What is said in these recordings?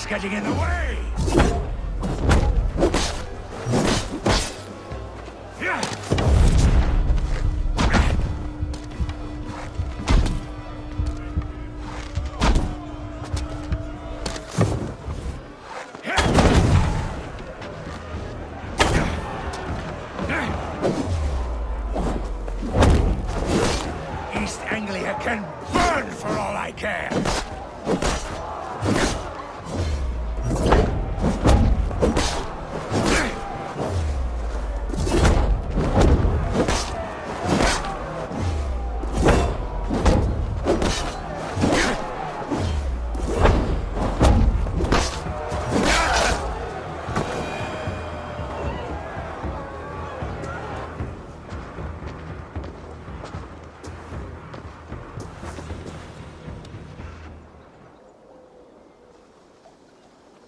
getting in the way! East Anglia can burn for all I care!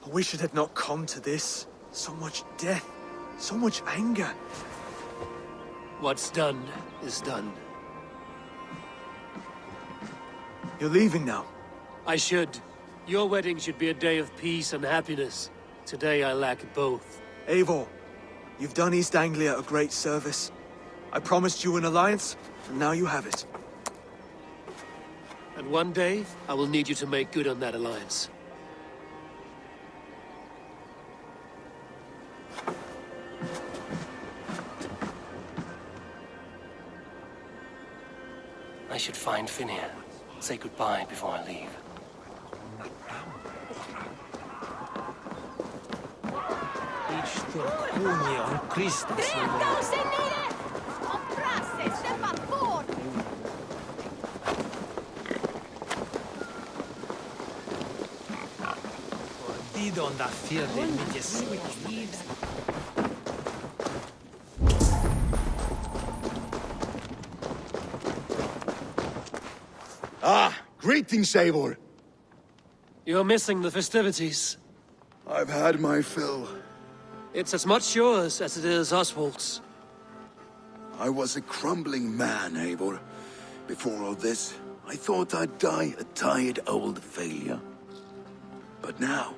I wish it had not come to this. So much death, so much anger. What's done is done. You're leaving now. I should. Your wedding should be a day of peace and happiness. Today I lack both. Eivor, you've done East Anglia a great service. I promised you an alliance, and now you have it. And one day, I will need you to make good on that alliance. I should find Finir. Say goodbye before I leave. Ah, greetings, Eivor. You're missing the festivities. I've had my fill. It's as much yours as it is Oswald's. I was a crumbling man, Eivor. Before all this, I thought I'd die a tired old failure. But now,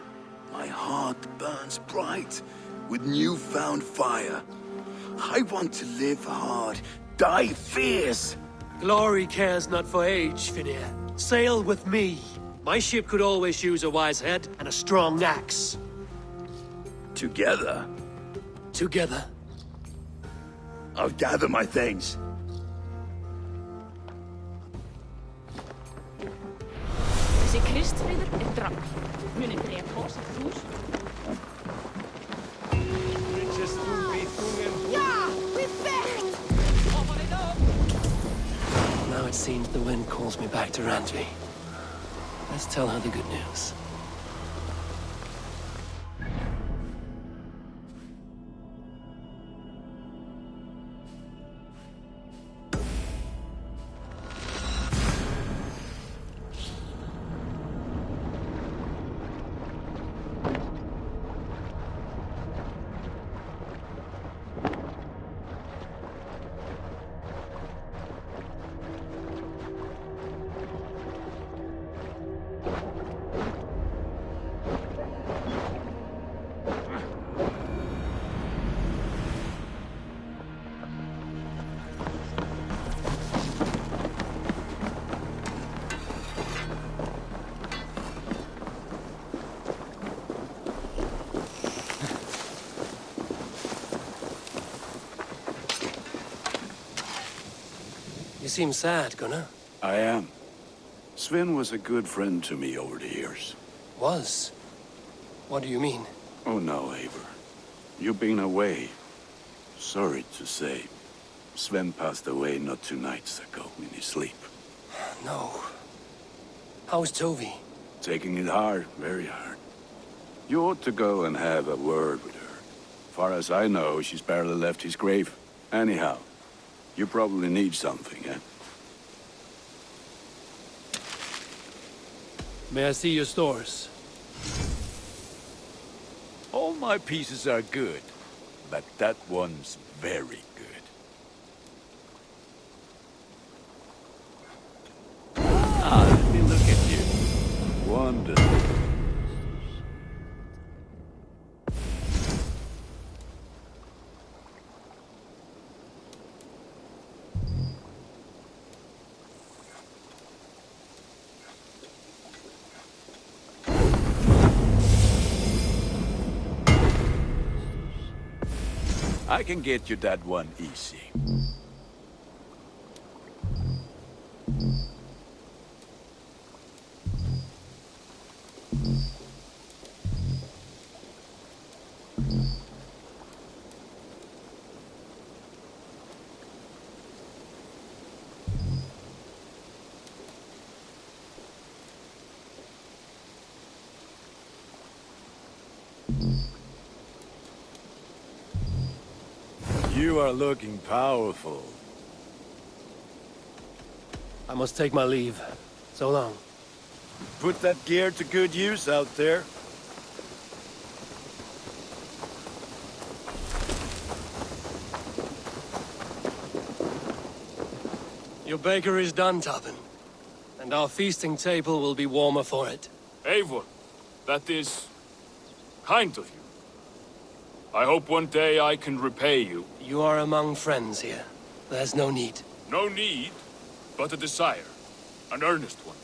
my heart burns bright with newfound fire. I want to live hard, die fierce. Glory cares not for age, Finir. Sail with me. My ship could always use a wise head and a strong axe. Together, Together. I'll gather my things. Þessi Kristfriður er drafn. Munið drepa oss af hús. Now it seems the wind calls me back to Randvi. Let's tell her the good news. You seem sad, Gunnar. I am. Sven was a good friend to me over the years. Was? What do you mean? Oh no, Eivor. You've been away. Sorry to say. Sven passed away not 2 nights ago in his sleep. No. How's Tovi? Taking it hard, very hard. You ought to go and have a word with her. Far as I know, she's barely left his grave. Anyhow, you probably need something, eh? May I see your stores? All my pieces are good, but that one's very good. Ah, let me look at you. Wonderful. I can get you that one easy. You are looking powerful. I must take my leave. So long. Put that gear to good use out there. Your baker is done, Tobin. And our feasting table will be warmer for it. Eivor, that is kind of you. I hope one day I can repay you. You are among friends here. There's no need. No need, but a desire. An earnest one.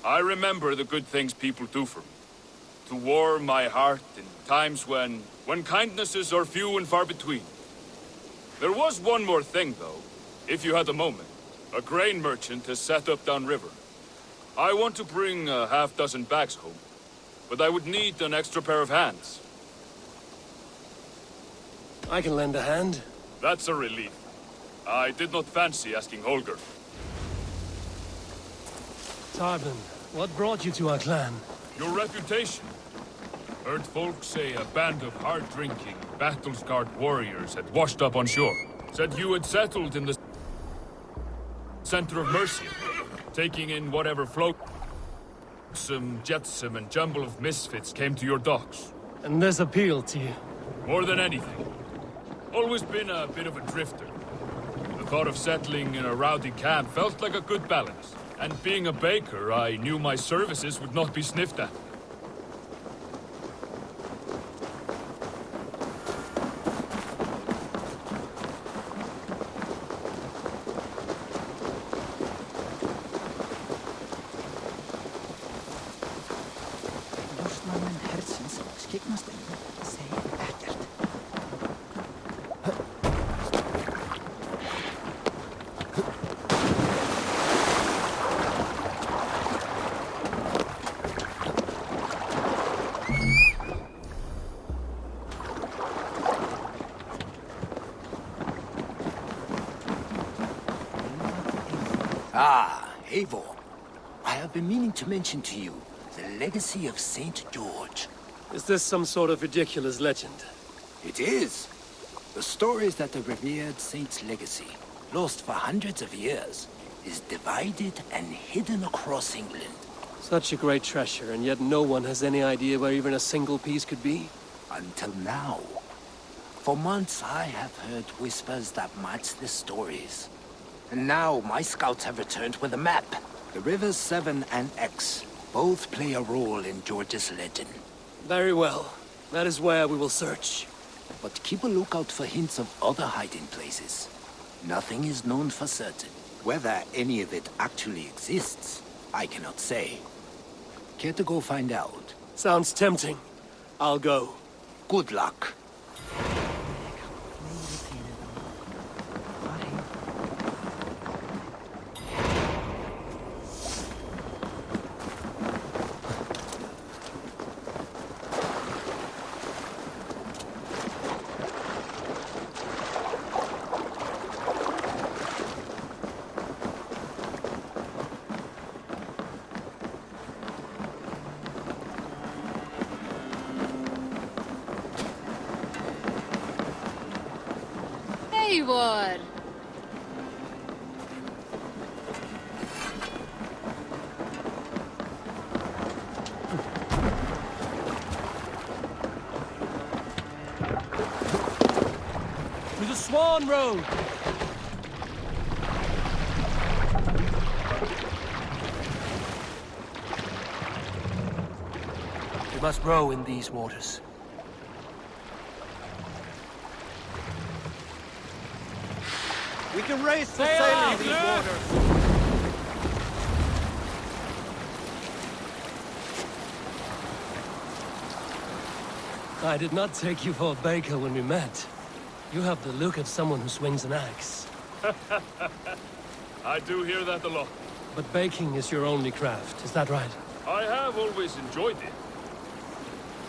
I remember the good things people do for me. To warm my heart in times when kindnesses are few and far between. There was one more thing, though, if you had a moment. A grain merchant has set up downriver. I want to bring a half-dozen bags home, but I would need an extra pair of hands. I can lend a hand. That's a relief. I did not fancy asking Holger. Tarbin, what brought you to our clan? Your reputation. Heard folks say a band of hard-drinking, battle-scarred warriors had washed up on shore. Said you had settled in the center of Mercia, taking in whatever flotsam, jetsam, and jumble of misfits came to your docks. And this appealed to you? More than anything. Always been a bit of a drifter. The thought of settling in a rowdy camp felt like a good balance. And being a baker, I knew my services would not be sniffed at. Ah, Eivor. I have been meaning to mention to you the legacy of Saint George. Is this some sort of ridiculous legend? It is. The story is that the revered saint's legacy, lost for hundreds of years, is divided and hidden across England. Such a great treasure, and yet no one has any idea where even a single piece could be? Until now. For months I have heard whispers that match the stories. And now my scouts have returned with a map. The rivers Severn and Exe both play a role in George's legend. Very well. That is where we will search. But keep a lookout for hints of other hiding places. Nothing is known for certain. Whether any of it actually exists, I cannot say. Care to go find out? Sounds tempting. I'll go. Good luck. Eivor! To the Swan Road! We must row in these waters. We can race the sail in these waters. I did not take you for a baker when we met. You have the look of someone who swings an axe. I do hear that a lot. But baking is your only craft, is that right? I have always enjoyed it.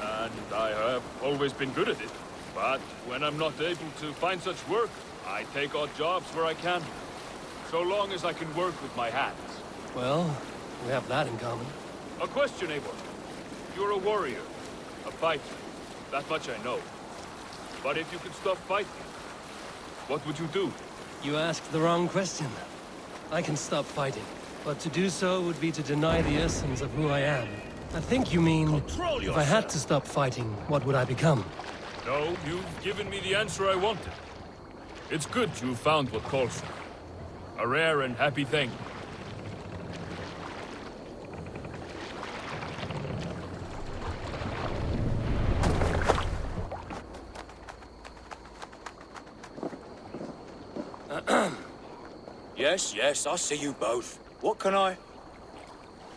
And I have always been good at it. But when I'm not able to find such work, I take odd jobs where I can. So long as I can work with my hands. Well, we have that in common. A question, Eivor. You're a warrior, a fighter. That much I know. But if you could stop fighting, what would you do? You asked the wrong question. I can stop fighting, but to do so would be to deny the essence of who I am. I think you mean, if I had to stop fighting, what would I become? No, you've given me the answer I wanted. It's good you found what calls you. A rare and happy thing. Yes, I see you both. What can I...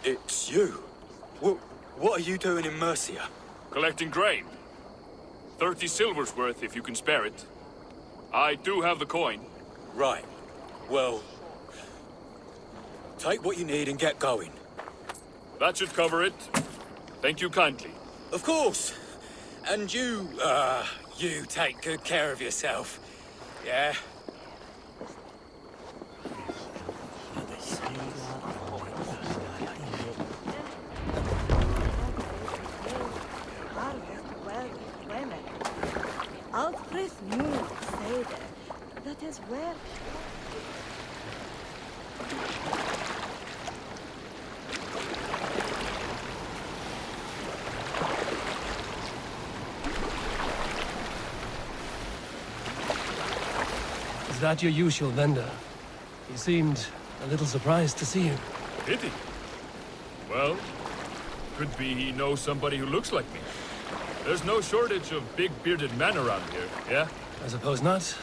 It's you. What are you doing in Mercia? Collecting grain. 30 silver's worth if you can spare it. I do have the coin. Right. Well... take what you need and get going. That should cover it. Thank you kindly. Of course. And you take good care of yourself. Yeah? Alfred knew Seder. That is where... Is that your usual vendor? He seemed a little surprised to see you. Did he? Well, could be he knows somebody who looks like me. There's no shortage of big bearded men around here, yeah? I suppose not.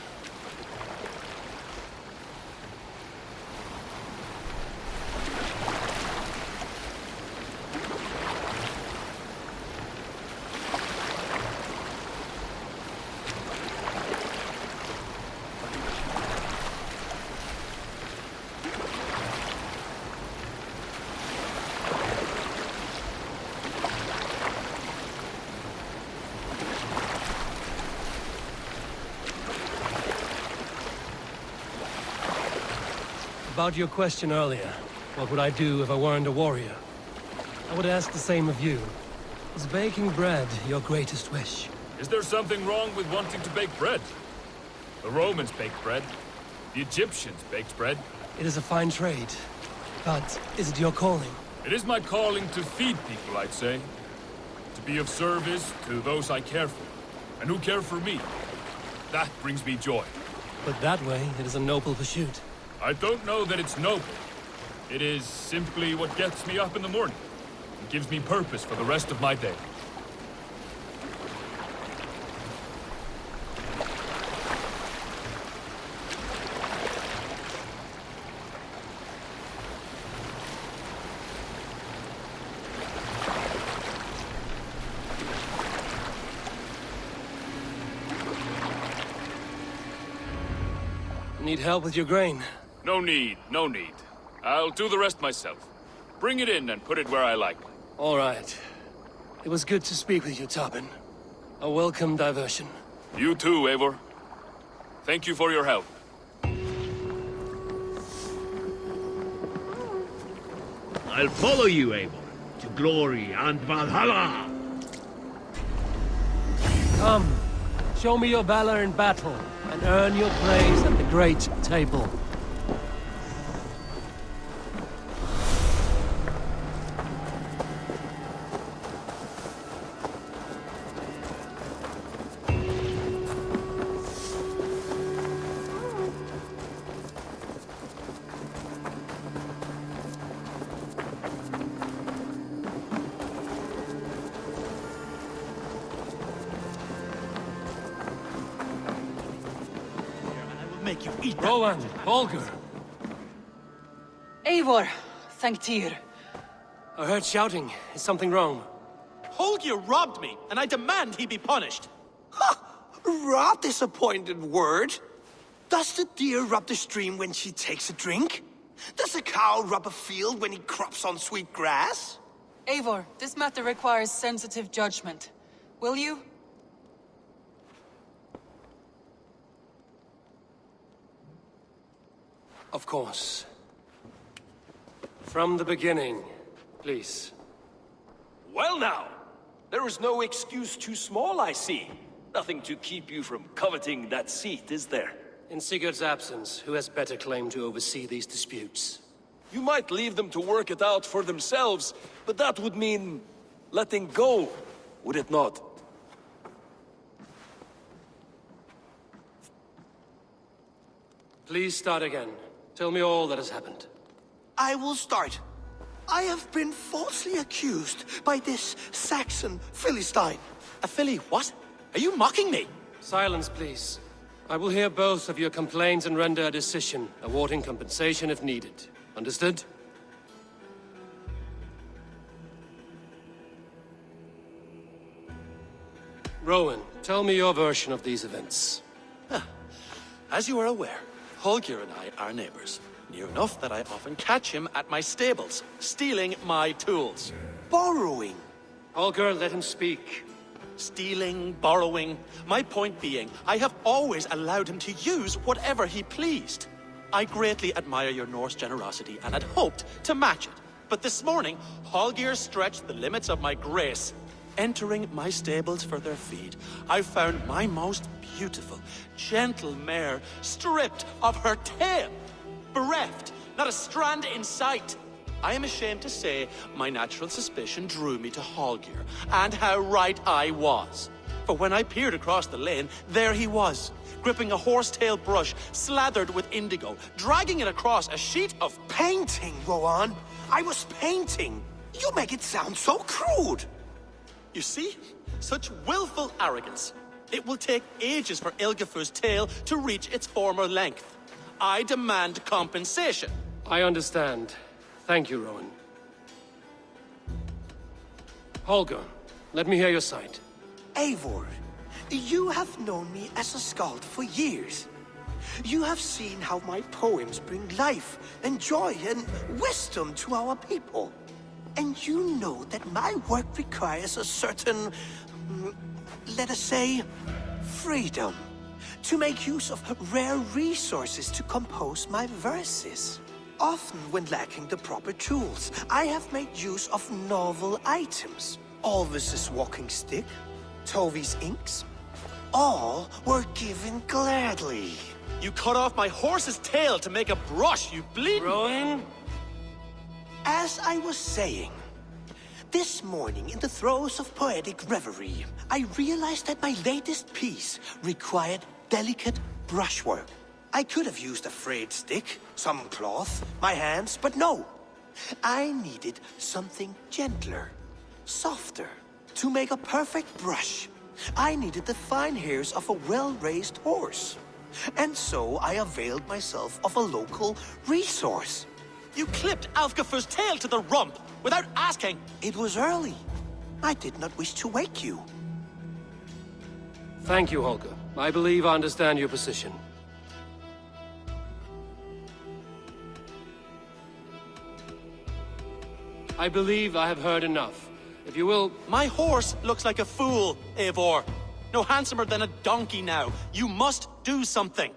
About your question earlier, what would I do if I weren't a warrior? I would ask the same of you. Is baking bread your greatest wish? Is there something wrong with wanting to bake bread? The Romans baked bread. The Egyptians baked bread. It is a fine trade. But is it your calling? It is my calling to feed people, I'd say. To be of service to those I care for, and who care for me. That brings me joy. But that way, it is a noble pursuit. I don't know that it's noble. It is simply what gets me up in the morning. It gives me purpose for the rest of my day. Need help with your grain? No need, no need. I'll do the rest myself. Bring it in and put it where I like. All right. It was good to speak with you, Tobin. A welcome diversion. You too, Eivor. Thank you for your help. I'll follow you, Eivor, to glory and Valhalla! Come, show me your valor in battle, and earn your place at the great table. Make you eat that. Roland, Holger. Eivor, thank Tyr. I heard shouting. Is something wrong? Holger robbed me, and I demand he be punished. Ha! Rot disappointed word. Does the deer rub the stream when she takes a drink? Does a cow rub a field when he crops on sweet grass? Eivor, this matter requires sensitive judgment. Will you? Of course. From the beginning, please. Well now, there is no excuse too small, I see. Nothing to keep you from coveting that seat, is there? In Sigurd's absence, who has better claim to oversee these disputes? You might leave them to work it out for themselves, but that would mean letting go, would it not? Please start again. Tell me all that has happened. I will start. I have been falsely accused by this Saxon Philistine. A Philly what? Are you mocking me? Silence, please. I will hear both of your complaints and render a decision, awarding compensation if needed. Understood? Rowan, tell me your version of these events. As you are aware, Holger and I are neighbors. Near enough that I often catch him at my stables, stealing my tools. Borrowing. Holger, let him speak. Stealing, borrowing. My point being, I have always allowed him to use whatever he pleased. I greatly admire your Norse generosity and had hoped to match it. But this morning, Holger stretched the limits of my grace. Entering my stables for their feed, I found my most beautiful, gentle mare stripped of her tail. Bereft, not a strand in sight. I am ashamed to say my natural suspicion drew me to Holger, and how right I was. For when I peered across the lane, there he was, gripping a horsetail brush slathered with indigo, dragging it across a sheet of painting, Rowan. I was painting. You make it sound so crude. You see? Such willful arrogance. It will take ages for Ilgafur's tail to reach its former length. I demand compensation. I understand. Thank you, Rowan. Holger, let me hear your side. Eivor, you have known me as a skald for years. You have seen how my poems bring life and joy and wisdom to our people. And you know that my work requires a certain, let us say, freedom. To make use of rare resources to compose my verses. Often when lacking the proper tools, I have made use of novel items. Alvis's walking stick, Tovi's inks. All were given gladly. You cut off my horse's tail to make a brush, you bleed. Rowan? As I was saying, this morning in the throes of poetic reverie, I realized that my latest piece required delicate brushwork. I could have used a frayed stick, some cloth, my hands, but no. I needed something gentler, softer. To make a perfect brush, I needed the fine hairs of a well-raised horse. And so I availed myself of a local resource. You clipped Alfgafur's tail to the rump without asking. It was early. I did not wish to wake you. Thank you, Holger. I believe I understand your position. I believe I have heard enough. If you will... My horse looks like a fool, Eivor. No handsomer than a donkey now. You must do something.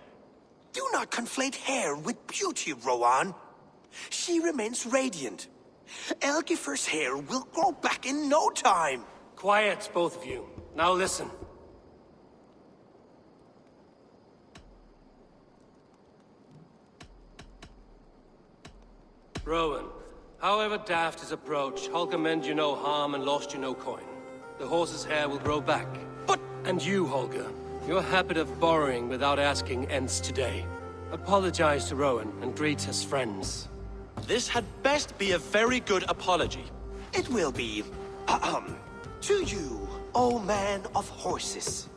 Do not conflate hair with beauty, Rowan. She remains radiant. Elgifur's hair will grow back in no time. Quiet, both of you. Now listen. Rowan, however daft his approach, Holger meant you no harm and lost you no coin. The horse's hair will grow back. But... And you, Holger, your habit of borrowing without asking ends today. Apologize to Rowan and greet his friends. This had best be a very good apology. It will be. To you, O man of horses,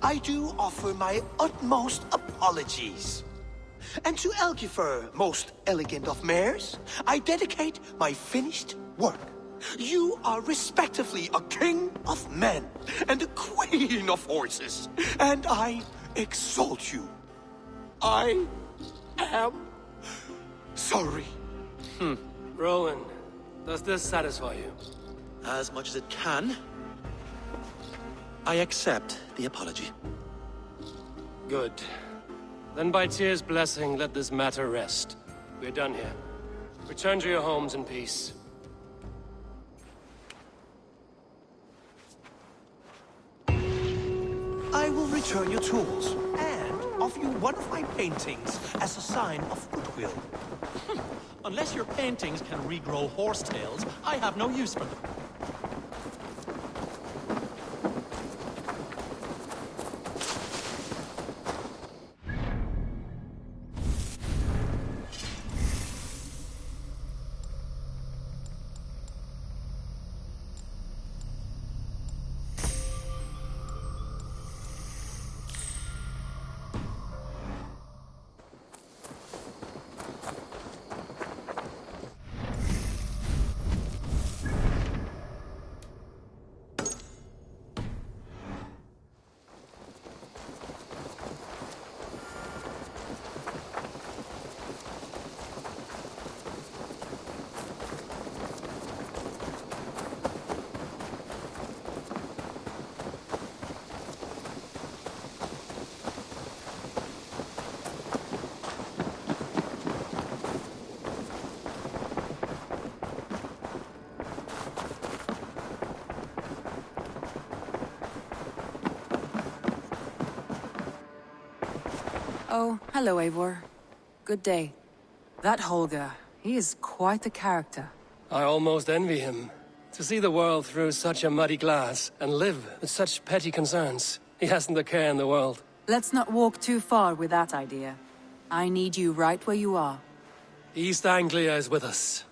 I do offer my utmost apologies. And to Elgifur, most elegant of mares, I dedicate my finished work. You are respectively a king of men and a queen of horses, and I exalt you. I am sorry. Rowan, does this satisfy you? As much as it can. I accept the apology. Good. Then by Tyr's blessing, let this matter rest. We're done here. Return to your homes in peace. I will return your tools and offer you one of my paintings as a sign of goodwill. Unless your paintings can regrow horsetails, I have no use for them. Oh, hello, Eivor. Good day. That Holger, he is quite a character. I almost envy him. To see the world through such a muddy glass, and live with such petty concerns. He hasn't a care in the world. Let's not walk too far with that idea. I need you right where you are. East Anglia is with us.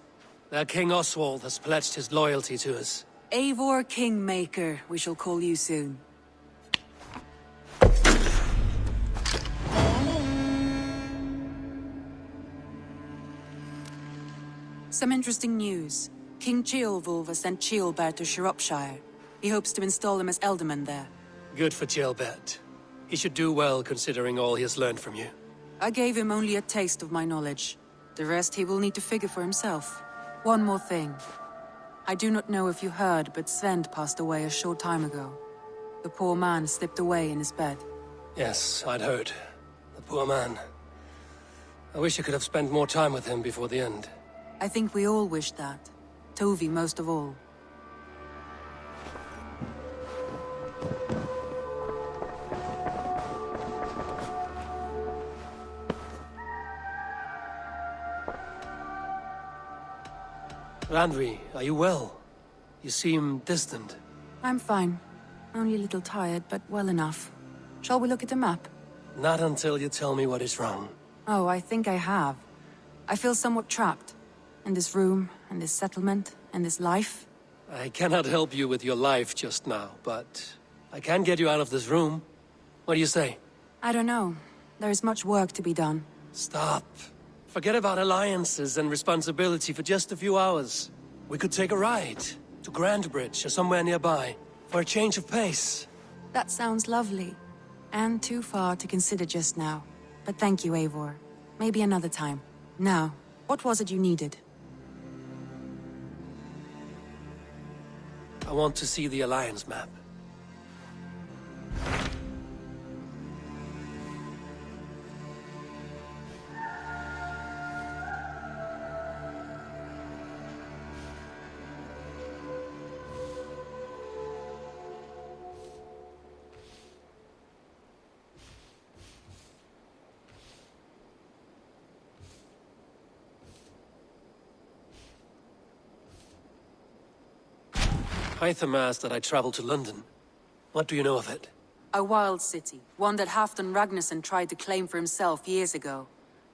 Their King Oswald has pledged his loyalty to us. Eivor Kingmaker, we shall call you soon. Some interesting news. King Ceolwulf has sent Ceolbert to Shropshire. He hopes to install him as Elderman there. Good for Ceolbert. He should do well considering all he has learned from you. I gave him only a taste of my knowledge. The rest he will need to figure for himself. One more thing. I do not know if you heard, but Svend passed away a short time ago. The poor man slipped away in his bed. Yes, I'd heard. The poor man. I wish I could have spent more time with him before the end. I think we all wish that. Tovi most of all. Randvi, are you well? You seem distant. I'm fine. Only a little tired, but well enough. Shall we look at the map? Not until you tell me what is wrong. Oh, I think I have. I feel somewhat trapped. In this room, in this settlement, in this life. I cannot help you with your life just now, but I can get you out of this room. What do you say? I don't know. There is much work to be done. Stop. Forget about alliances and responsibility for just a few hours. We could take a ride to Grandbridge or somewhere nearby for a change of pace. That sounds lovely. And too far to consider just now. But thank you, Eivor. Maybe another time. Now, what was it you needed? I want to see the Alliance map. Hytham asked that I travel to London. What do you know of it? A wild city, one that Halfdan Ragnarsson tried to claim for himself years ago.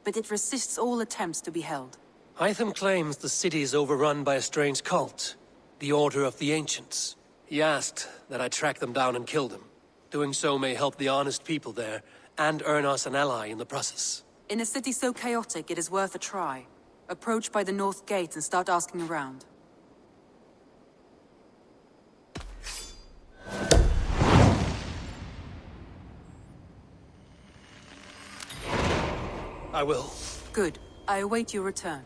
But it resists all attempts to be held. Hytham claims the city is overrun by a strange cult, the Order of the Ancients. He asked that I track them down and kill them. Doing so may help the honest people there, and earn us an ally in the process. In a city so chaotic, it is worth a try. Approach by the North Gate and start asking around. I will. Good. I await your return.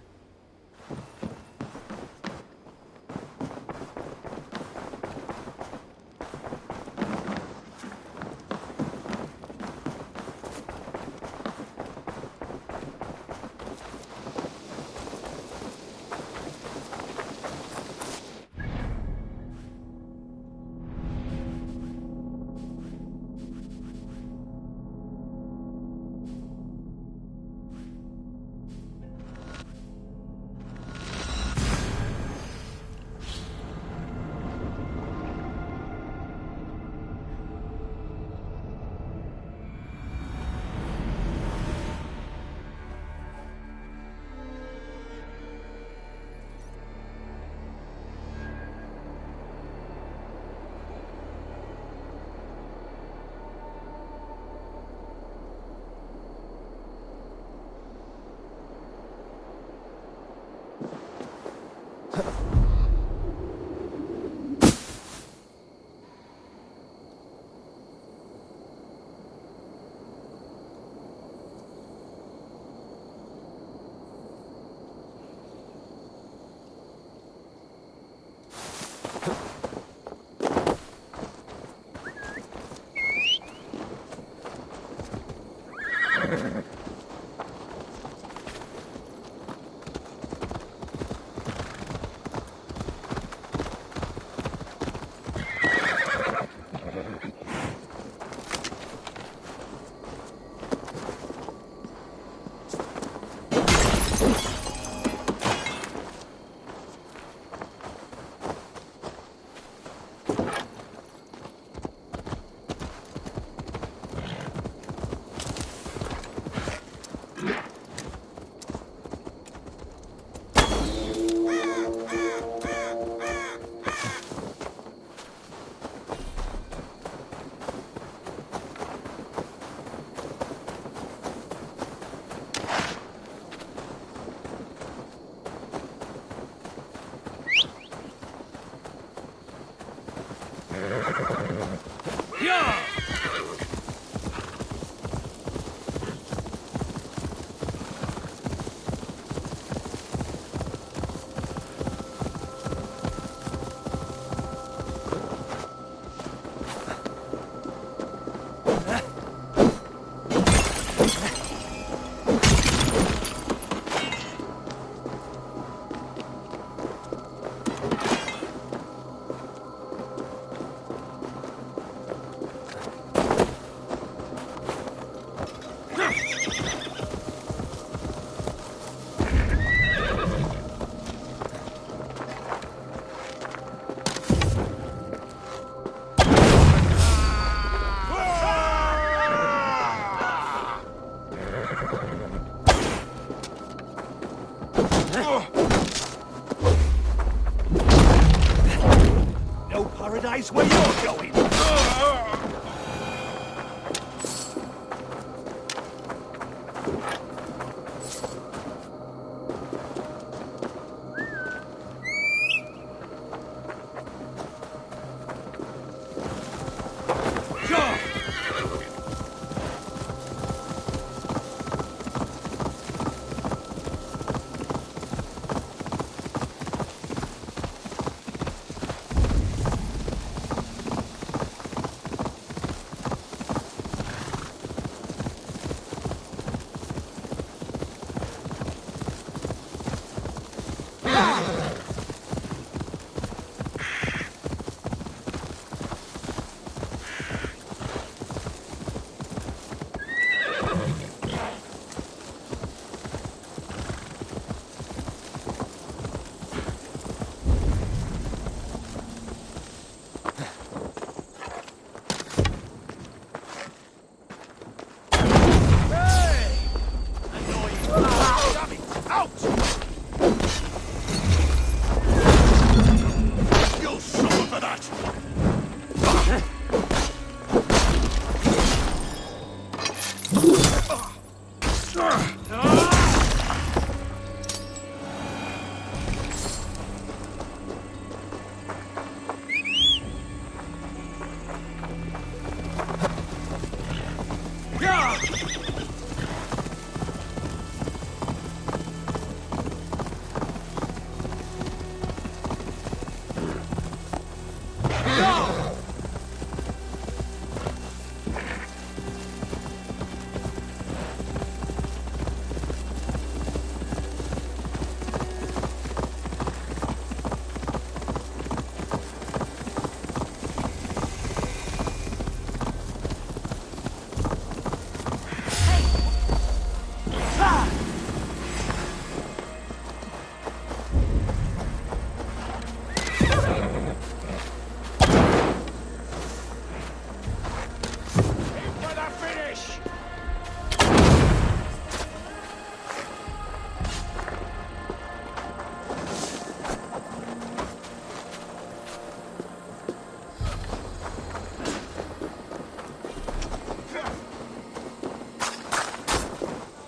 Paradise where you're going!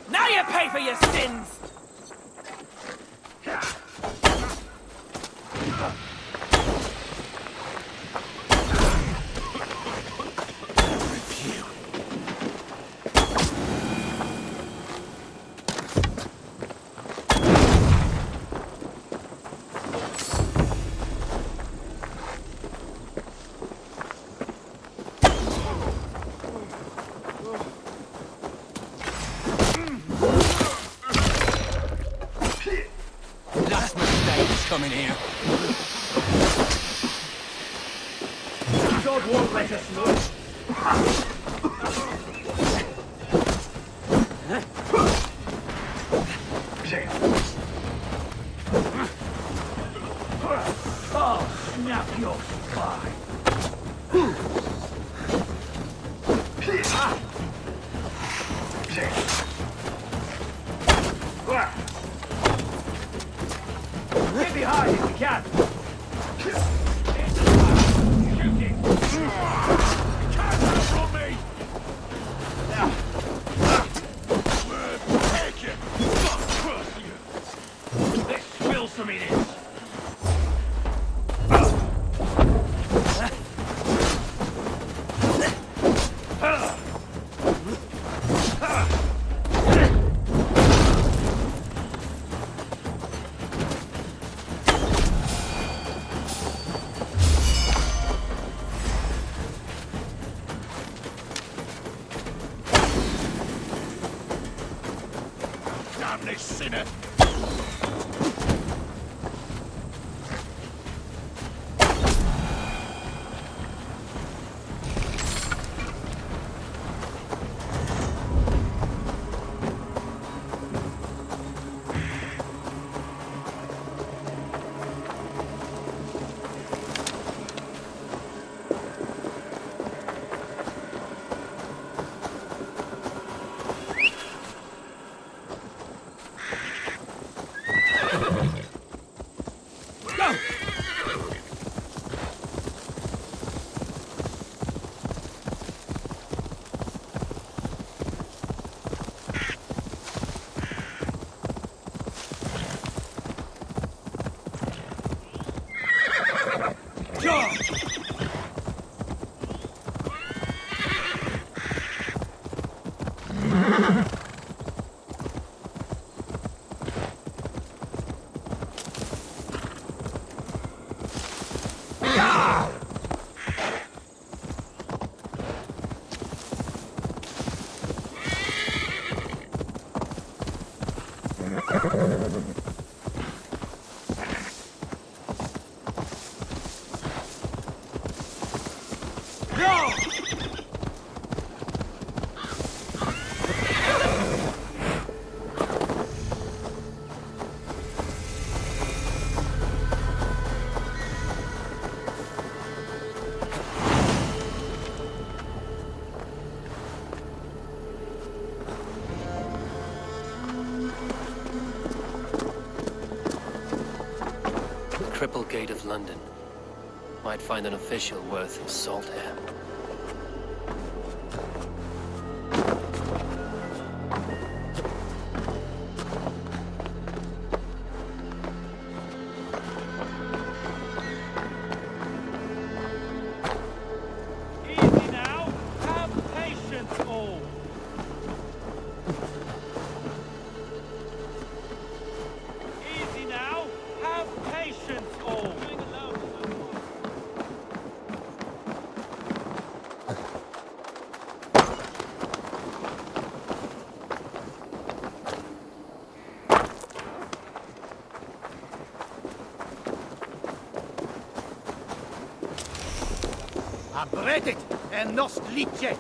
Now you pay for your sins! Last mistake is coming here. God won't let us know. Oh, snap your spine. Get behind if you can. Let's spill some in it. Damn this sinner! Triple Gate of London. Might find an official worth his salt here. Easy now. Have patience, all. Easy now. Have patience, all. Abretet en nos liche.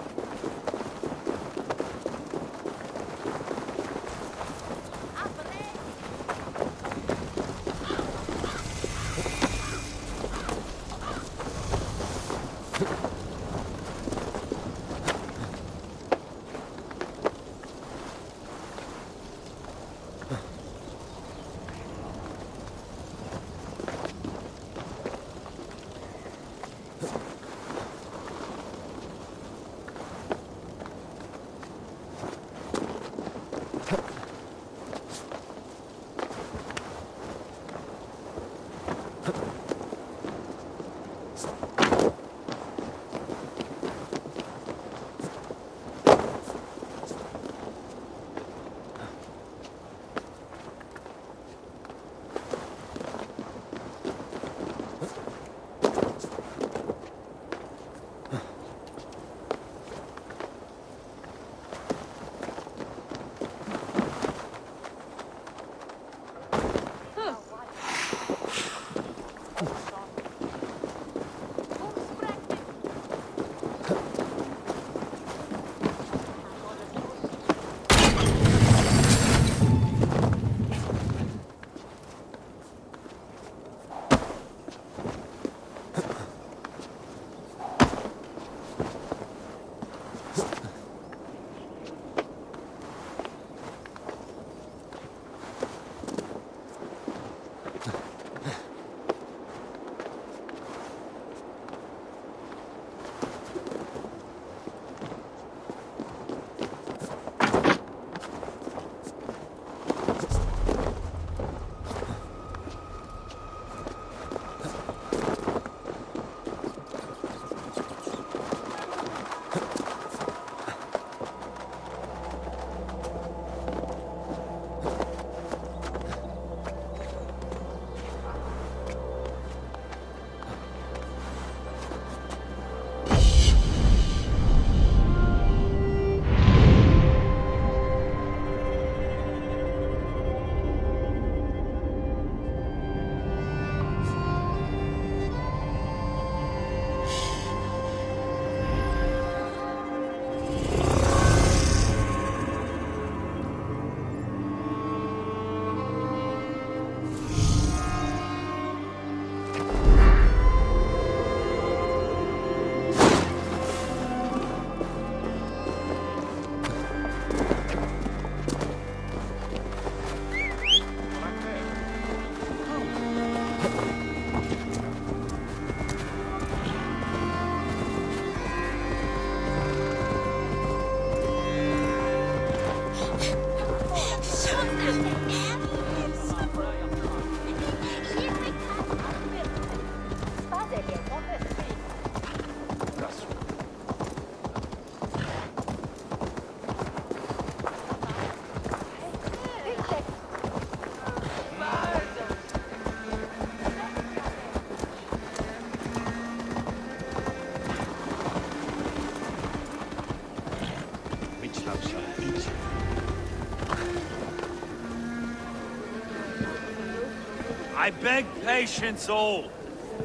I beg patience, all.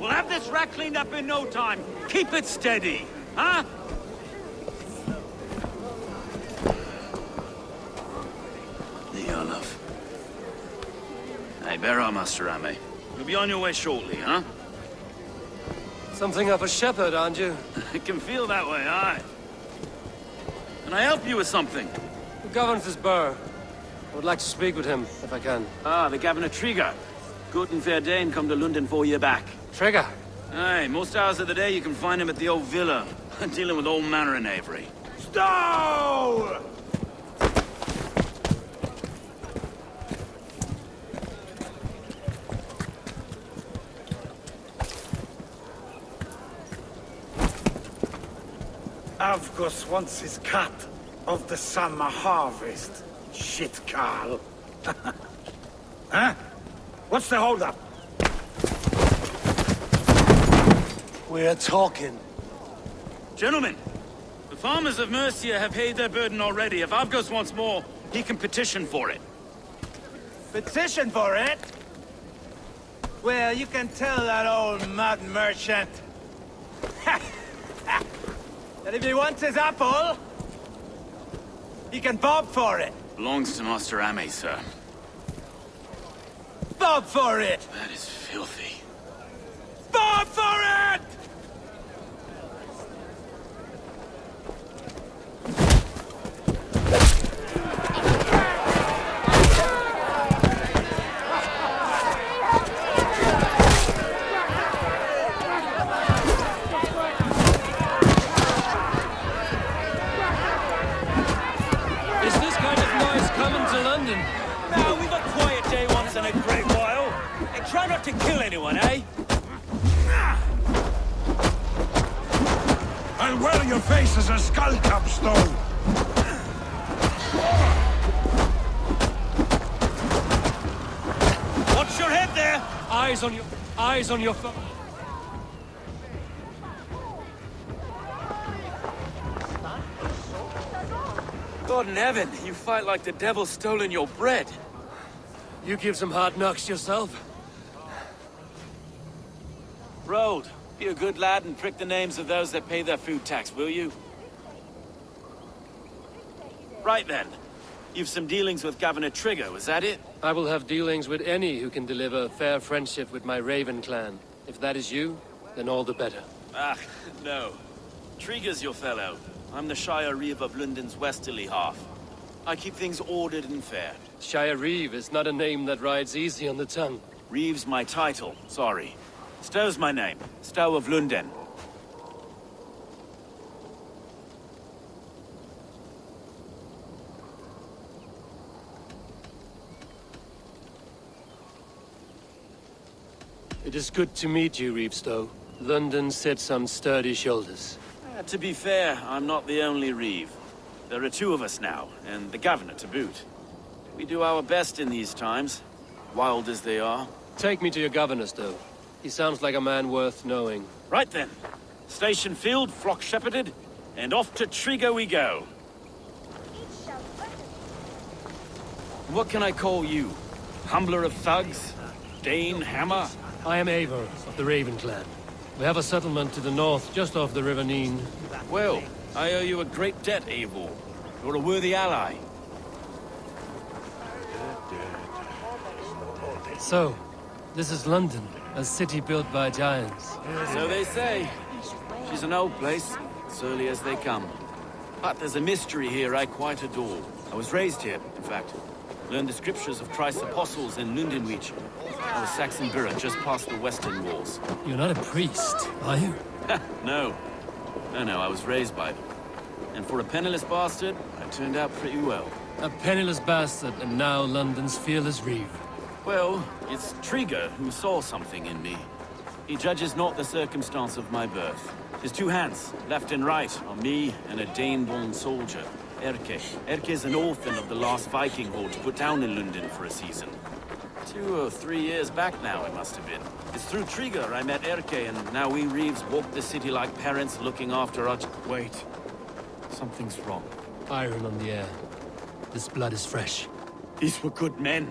We'll have this rat cleaned up in no time. Keep it steady, huh? Olaf. Hey, bear our Master Ame. You'll be on your way shortly, huh? Something of a shepherd, aren't you? It can feel that way, aye. Can I help you with something? Who governs this burr? I would like to speak with him, if I can. Ah, the Governor Trigger. Good and fair Dane come to London for you back. Trigger? Aye, most hours of the day you can find him at the old villa, dealing with all manner of knavery. Stow! Avgos wants his cut of the summer harvest. Shit, Carl. Huh? What's the holdup? We're talking. Gentlemen, the farmers of Mercia have paid their burden already. If Avgos wants more, he can petition for it. Petition for it? Well, you can tell that old mud merchant. And if he wants his apple, he can bob for it. Belongs to Master Ame, sir. Bob for it! That is filthy. Bob for it! Is this kind of noise coming to London? Now, we've a quiet day once in a great while. And try not to kill anyone, eh? I'll wear your face as a skull capstone. Watch your head there! Eyes on your phone. God in heaven, you fight like the devil's stolen your bread. You give some hard knocks yourself. Road, be a good lad and prick the names of those that pay their food tax, will you? Right then. You've some dealings with Governor Trigger, was that it? I will have dealings with any who can deliver fair friendship with my Raven clan. If that is you, then all the better. Ah, no. Trigger's your fellow. I'm the Shire Reeve of London's westerly half. I keep things ordered and fair. Shire Reeve is not a name that rides easy on the tongue. Reeve's my title, sorry. Stow's my name. Stow of London. It is good to meet you, Reevestow. London sits on sturdy shoulders. To be fair, I'm not the only Reeve. There are two of us now, and the governor to boot. We do our best in these times, wild as they are. Take me to your governor, Stow. He sounds like a man worth knowing. Right then. Station filled, flock shepherded, and off to Trigo we go. What can I call you? Humbler of thugs? Dane Hammer? I am Eivor of the Raven clan. We have a settlement to the north, just off the River Neen. Well, I owe you a great debt, Eivor. You're a worthy ally. So, this is London, a city built by giants. So they say. She's an old place, surly as they come. But there's a mystery here I quite adore. I was raised here, in fact. Learned the scriptures of Christ's apostles in Lundenwich. I was Saxon Borough, just past the western walls. You're not a priest, are you? No. No, I was raised by them. And for a penniless bastard, I turned out pretty well. A penniless bastard, and now London's fearless Reeve. Well, it's Trigger who saw something in me. He judges not the circumstance of my birth. His two hands, left and right, are me and a Dane-born soldier, Erke. Erke's an orphan of the last Viking horde put down in London for a season. 2 or 3 years back now, it must have been. It's through Trigger I met Erke, and now we Reeves walk the city like parents looking after our... Wait. Something's wrong. Iron on the air. This blood is fresh. These were good men.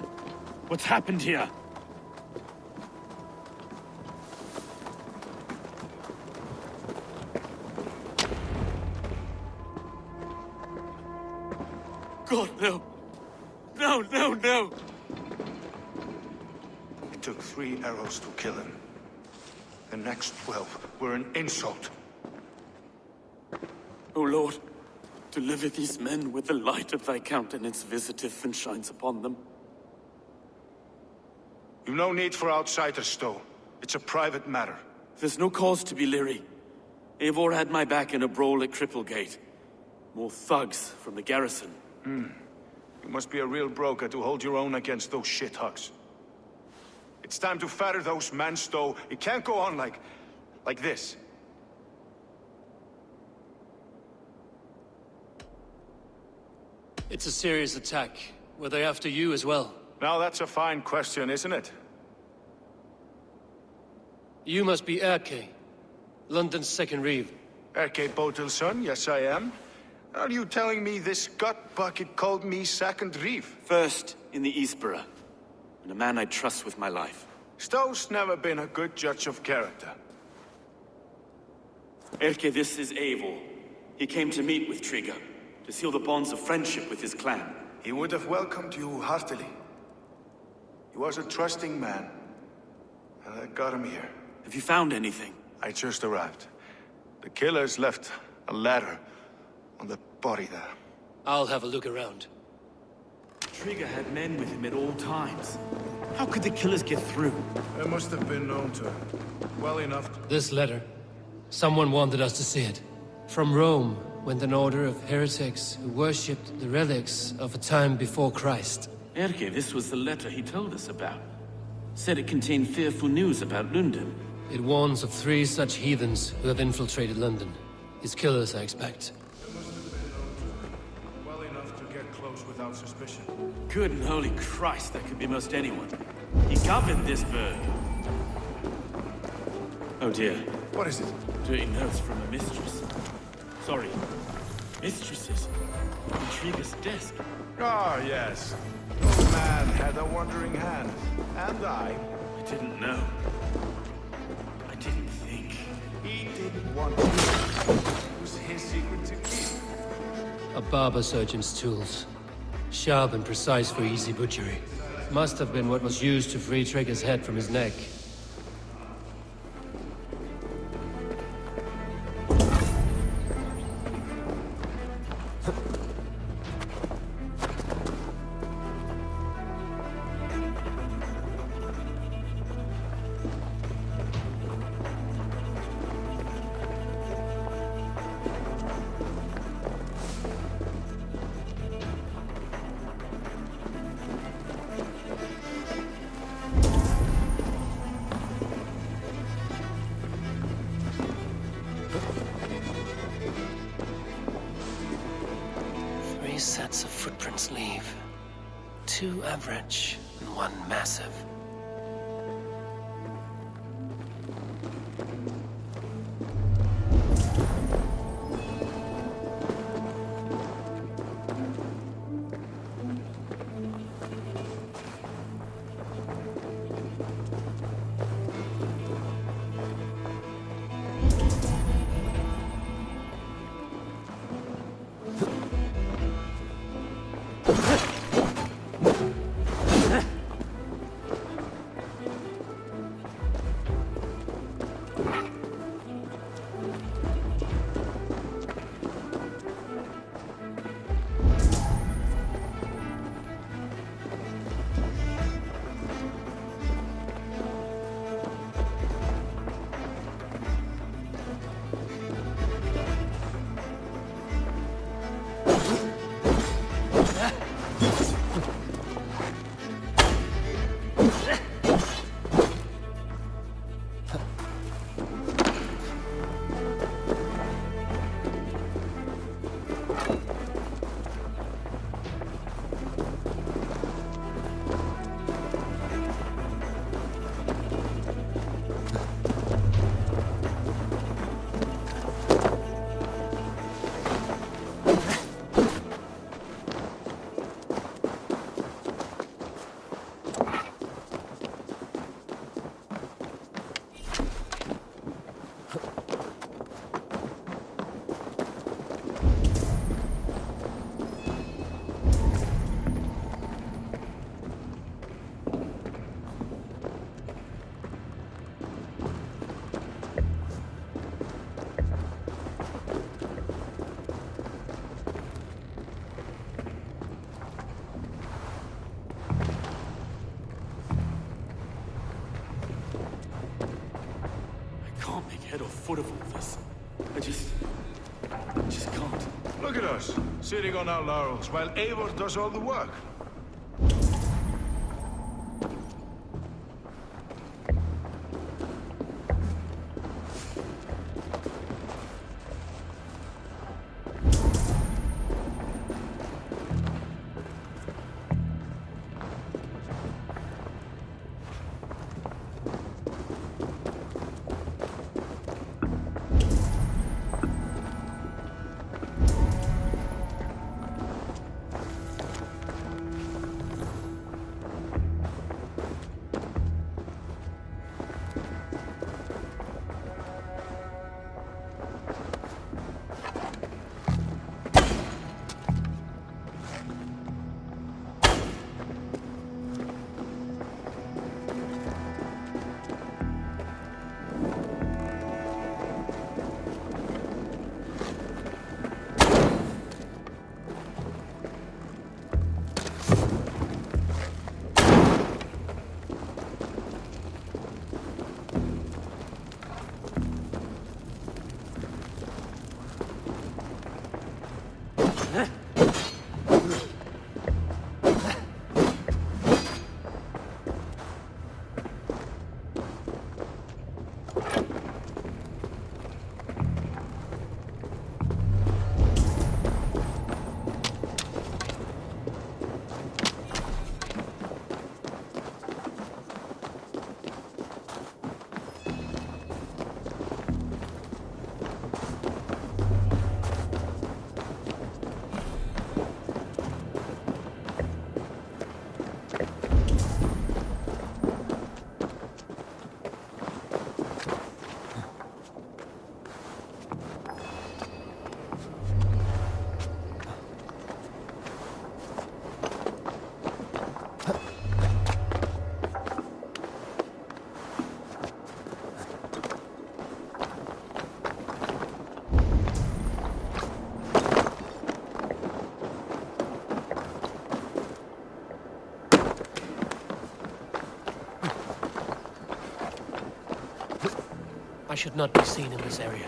What's happened here? God, no. No, no, no! It took 3 arrows to kill him. The next 12 were an insult. O Lord, deliver these men with the light of thy countenance visiteth and shines upon them. You've no need for outsiders, Stowe. It's a private matter. There's no cause to be leery. Eivor had my back in a brawl at Cripplegate. More thugs from the garrison. You must be a real broker to hold your own against those shithugs. It's time to fetter those men, Stowe. It can't go on like this. It's a serious attack. Were they after you as well? Now that's a fine question, isn't it? You must be Erke, London's second Reeve. Erke Botil's son, yes I am. Are you telling me this gut bucket called me second Reeve? First in the Eastborough, and a man I trust with my life. Stowe's never been a good judge of character. Erke, this is Eivor. He came to meet with Trigger, to seal the bonds of friendship with his clan. He would have welcomed you heartily. He was a trusting man, and I got him here. Have you found anything? I just arrived. The killers left a ladder on the body there. I'll have a look around. Trigger had men with him at all times. How could the killers get through? They must have been known to him. Well enough to... This letter. Someone wanted us to see it. From Rome went an order of heretics who worshipped the relics of a time before Christ. Erke, this was the letter he told us about. Said it contained fearful news about London. It warns of 3 such heathens who have infiltrated London. His killers, I expect. They must have been known to him. Well enough to get close without suspicion. Good and holy Christ, that could be most anyone. He governed this burg. Oh dear. What is it? Dirty notes from a mistress. Sorry. Mistresses. On Trigger's desk. Ah, yes. The man had a wandering hand. And I didn't know. I didn't think. He didn't want to. It was his secret to keep. A barber surgeon's tools. Sharp and precise for easy butchery. Must have been what was used to free Trigger's head from his neck. Sets of footprints leave. 2 average and 1 massive. Head or foot of all this. I just can't. Look at us, sitting on our laurels, while Eivor does all the work. I should not be seen in this area.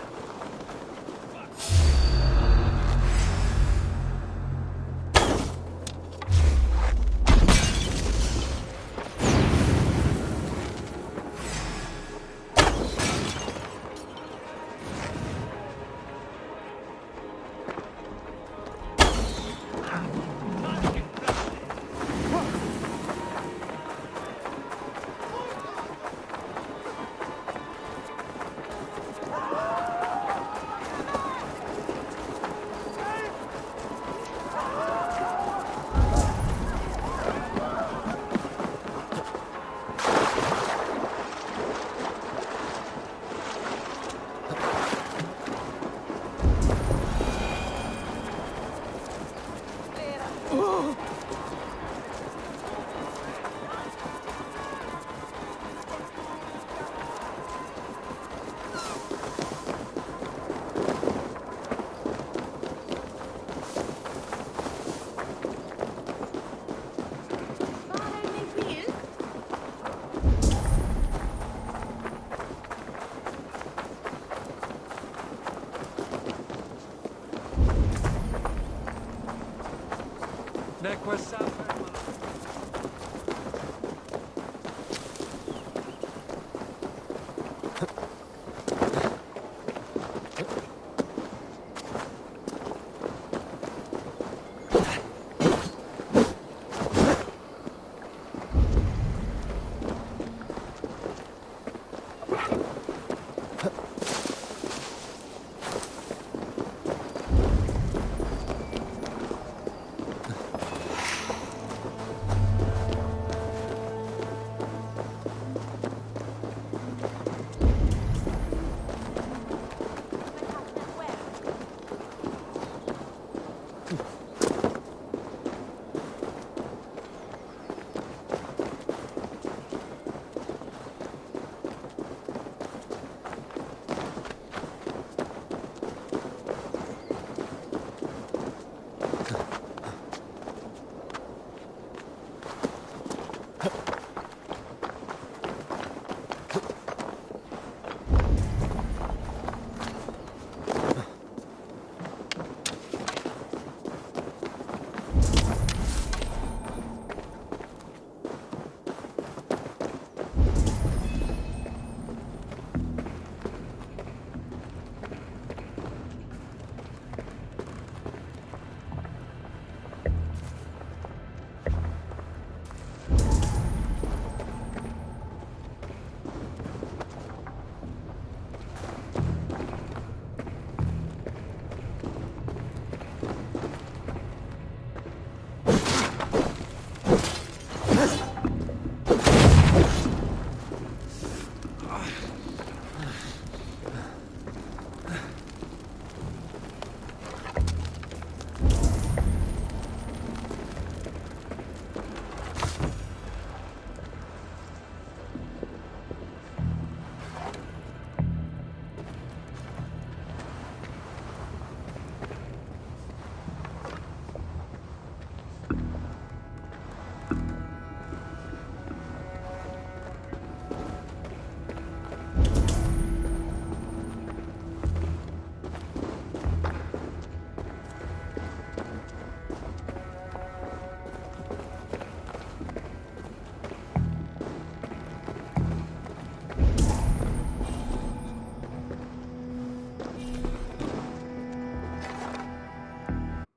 Necquas